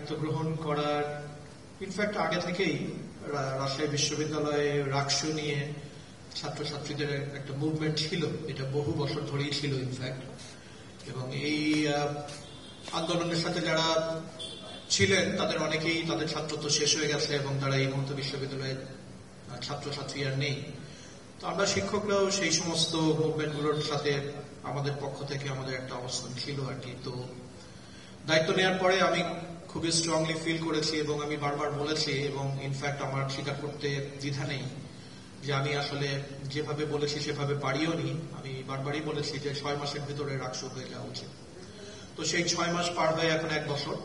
দায়িত্ব গ্রহণ করার ইনফ্যাক্ট আগে থেকেই রাজশাহী বিশ্ববিদ্যালয়ে রাকসু নিয়ে ছাত্রছাত্রীদের একটা মুভমেন্ট ছিল, এটা বহু বছর ধরেই ছিল ইনফ্যাক্ট। এবং এই আন্দোলনের সাথে যারা ছিলেন তাদের অনেকেই তাদের ছাত্রত্ব শেষ হয়ে গেছে এবং তারা এই মুহূর্তে বিশ্ববিদ্যালয়ের ছাত্রছাত্রী আর নেই। তো আমরা শিক্ষকরাও সেই সমস্ত মুভমেন্টগুলোর সাথে আমাদের পক্ষ থেকে আমাদের একটা অবস্থান ছিল আর কি। তো দায়িত্ব নেওয়ার পরে আমি খুবই স্ট্রংলি ফিল করেছি এবং আমি বারবার বলেছি এবং ইনফ্যাক্ট আমার স্বীকার করতে দ্বিধা নেই যে আমি আসলে যেভাবে বলেছি সেভাবে পারিও নি। আমি বারবারই বলেছি যে 6 মাসের ভিতরে রাকসু হয়ে যাওয়া উচিত। তো সেই 6 মাস পার হয়ে এখন 1 বছর।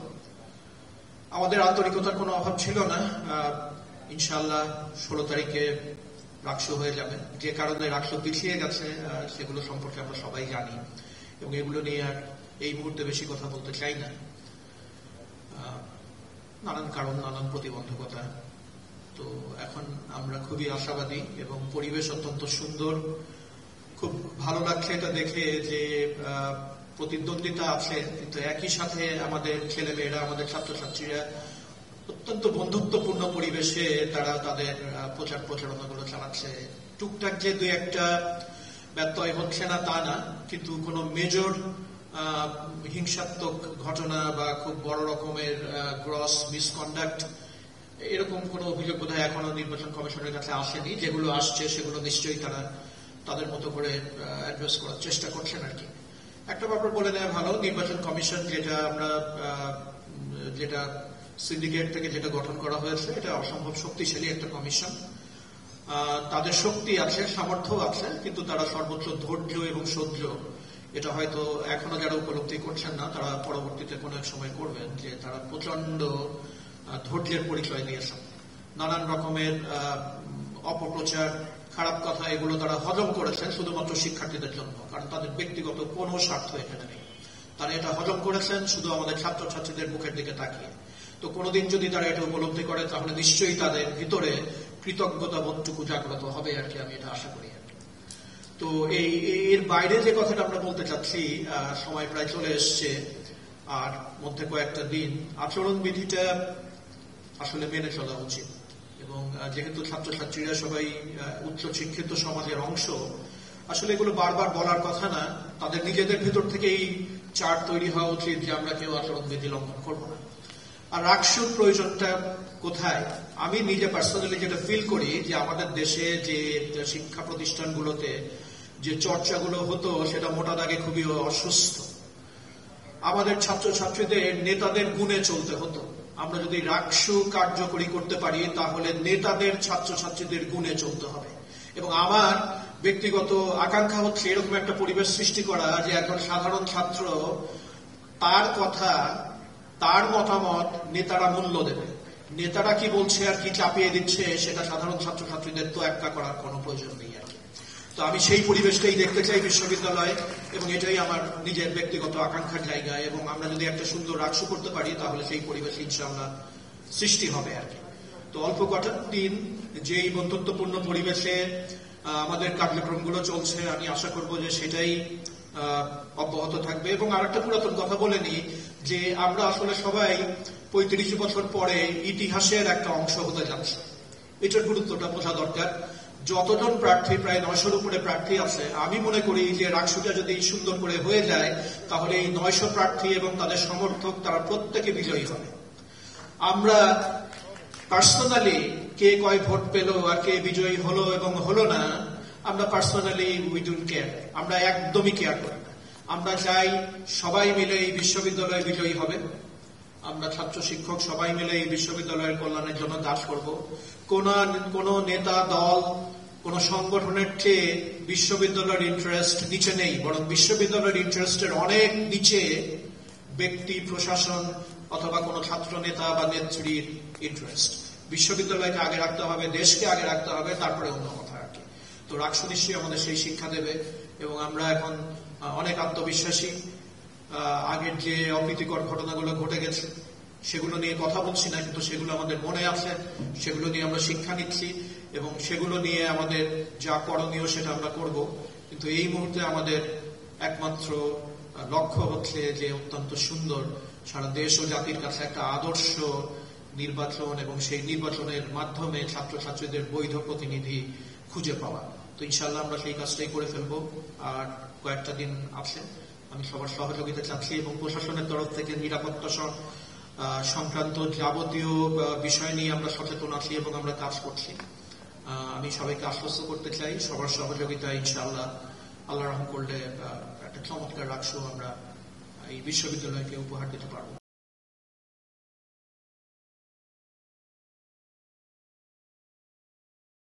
আমাদের আন্তরিকতার কোনো অভাব ছিল না। ইনশাআল্লাহ 16 তারিখে রাকসু হয়ে যাবে। যে কারণে রাকসু পিছিয়ে গেছে সেগুলো সম্পর্কে আমরা সবাই জানি এবং এগুলো নিয়ে আর এই মুহূর্তে বেশি কথা বলতে চাই না। নানান কারণ, নানান প্রতিবন্ধকতা। তো এখন আমরা খুবই আশাবাদী এবং পরিবেশ অত্যন্ত সুন্দর। খুব ভালো লাগছে এটা দেখে যে প্রতিদ্বন্দ্বিতা আছে কিন্তু একই সাথে আমাদের ছেলেমেয়েরা, আমাদের ছাত্রছাত্রীরা অত্যন্ত বন্ধুত্বপূর্ণ পরিবেশে তারা তাদের প্রচার প্রচারণাগুলো চালাচ্ছে। টুকটাক যে 2-1টা ব্যত্যয় হচ্ছে না তা না, কিন্তু কোনো মেজর হিংসাত্মক ঘটনা বা খুব বড় রকমের গ্রস মিসকন্ডাক্ট এরকম কোন অভিযোগ বোধহয় এখনো নির্বাচন কমিশনের কাছে আসেনি। যেগুলো আসছে সেগুলো নিশ্চয়ই তারা তাদের মতো করে অ্যাড্রেস করার চেষ্টা করছেন আর কি। একটা ব্যাপার বলে দেওয়া ভালো, নির্বাচন কমিশন যেটা সিন্ডিকেট থেকে যেটা গঠন করা হয়েছে এটা অসম্ভব শক্তিশালী একটা কমিশন। তাদের শক্তি আছে, সামর্থ্য আছে, কিন্তু তারা সর্বোচ্চ ধৈর্য এবং সহ্য এটা হয়তো এখনো যারা উপলব্ধি করছেন না তারা পরবর্তীতে কোনো এক সময় করবেন, যে তারা প্রচন্ড ধৈর্যের পরিচয় দিয়েছেন। নানান রকমের অপপ্রচার, খারাপ কথা এগুলো তারা হজম করেছেন শুধুমাত্র শিক্ষার্থীদের জন্য, কারণ তাদের ব্যক্তিগত কোনো স্বার্থ এখানে নেই। তারা এটা হজম করেছেন শুধু আমাদের ছাত্রছাত্রীদের মুখের দিকে তাকিয়ে। তো কোনোদিন যদি তারা এটা উপলব্ধি করে তাহলে নিশ্চয়ই তাদের ভিতরে কৃতজ্ঞতা বোধটুকু জাগ্রত হবে আর কি, আমি এটা আশা করি আর কি। তো এর বাইরে যে কথাটা আমরা বলতে চাচ্ছি, সময় প্রায় চলে এসছে আর মধ্যে কয়েকটা দিন, আচরণবিধিটা আসলে মেনে চলা উচিত। এবং যেহেতু ছাত্রছাত্রীরা সবাই উচ্চ শিক্ষিত সমাজের অংশ, আসলে এগুলো বারবার বলার কথা না, তাদের নিজেদের ভিতর থেকেই চার্ট তৈরি হওয়া উচিত যে আমরা কেউ আচরণবিধি লঙ্ঘন করবো না। আর রাকসুর প্রয়োজনটা কোথায়? আমি নিজে পার্সোনালি যেটা ফিল করি যে আমাদের দেশে যে শিক্ষা প্রতিষ্ঠানগুলোতে যে চর্চাগুলো হতো সেটা মোটা দাগে খুবই অসুস্থ। আমাদের ছাত্রছাত্রীদের নেতাদের গুণে চলতে হতো। আমরা যদি রাকসু কার্যকরী করতে পারি তাহলে নেতাদের ছাত্রছাত্রীদের গুণে চলতে হবে। এবং আমার ব্যক্তিগত আকাঙ্ক্ষা হচ্ছে এরকম একটা পরিবেশ সৃষ্টি করা যে একজন সাধারণ ছাত্র তার কথা, তার মতামত নেতারা মূল্য দেবে। নেতারা কি বলছে আর কি চাপিয়ে দিচ্ছে সেটা সাধারণ ছাত্রছাত্রীদের তো একটা করার কোনো প্রয়োজন নেই আর কি। তো আমি সেই পরিবেশটাই দেখতে চাই বিশ্ববিদ্যালয়ে এবং এটাই আমার নিজের ব্যক্তিগত আকাঙ্ক্ষার জায়গা। এবং আমরা যদি একটা সুন্দর রাকসু করতে পারি তাহলে সেই পরিবেশ ইনশাআল্লাহ সৃষ্টি হবে আর কি। তো অল্প কটা দিন যেই বন্ধুত্বপূর্ণ পরিবেশে আমাদের কার্যক্রমগুলো চলছে, আমি আশা করব যে সেটাই অব্যাহত থাকবে। এবং আরেকটা পুরাতন কথা বলে নিই যে আমরা আসলে সবাই 35 বছর পরে ইতিহাসের একটা অংশ হতে যাচ্ছে। এটার গুরুত্বটা বোঝা দরকার। যতজন প্রার্থী, প্রায় 900-র উপরে প্রার্থী আছে, আমি মনে করি যে রাকসুটা যদি সুন্দর করে হয়ে যায় তাহলে এই 900 প্রার্থী এবং তাদের সমর্থক তারা প্রত্যেকে বিজয়ী হবে। আমরা পার্সোনালি কে কয় ভোট পেল আর কে বিজয়ী হলো এবং হলো না, আমরা পার্সোনালি উই ডোন্ট কেয়ার, আমরা একদমই কেয়ার করি না। আমরা চাই সবাই মিলে এই বিশ্ববিদ্যালয়ে বিজয়ী হবে। আমরা ছাত্র শিক্ষক সবাই মিলে এই বিশ্ববিদ্যালয়ের কল্যাণের জন্য কাজ করব। কোন নেতা দল, কোন সংগঠনের চেয়ে বিশ্ববিদ্যালয়ের ইন্টারেস্ট নিচে নেই, বরং বিশ্ববিদ্যালয়ের ইন্টারেস্টের অনেক নিচে ব্যক্তি, প্রশাসন অথবা কোন ছাত্র নেতা বা নেত্রীর ইন্টারেস্ট। বিশ্ববিদ্যালয়কে আগে রাখতে হবে, দেশকে আগে রাখতে হবে, তারপরে অন্য কথা আর কি। তো রাকসু নিশ্চয়ই আমাদের সেই শিক্ষা দেবে এবং আমরা এখন অনেক আত্মবিশ্বাসী। আগের যে অপ্রীতিকর ঘটনাগুলো ঘটে গেছে সেগুলো নিয়ে কথা বলছি না, কিন্তু সেগুলো আমাদের মনে আছে, সেগুলো নিয়ে আমরা শিক্ষা নিচ্ছি এবং সেগুলো নিয়ে আমাদের যা করণীয় সেটা আমরা করব। কিন্তু এই মুহূর্তে আমাদের একমাত্র লক্ষ্য হচ্ছে যে অত্যন্ত সুন্দর সারা দেশ ও জাতির কাছে একটা আদর্শ নির্বাচন এবং সেই নির্বাচনের মাধ্যমে ছাত্রছাত্রীদের বৈধ প্রতিনিধি খুঁজে পাওয়া। তো ইনশাআল্লাহ আমরা সেই কাজটাই করে ফেলবো। আর কয়েকটা দিন আছে, আমি সবার সহযোগিতা চাচ্ছি এবং প্রশাসনের তরফ থেকে নিরাপত্তা সংক্রান্ত যাবতীয় বিষয় নিয়ে আমরা সচেতন আছি এবং আমরা কাজ করছি। আমি সবাইকে আশ্বস্ত করতে চাই সবার সহযোগিতা ইনশাআল্লাহ আল্লাহ রহম করলে একটা চমৎকার রাষ্ট্র আমরা এই বিশ্ববিদ্যালয়কে উপহার দিতে পারবো।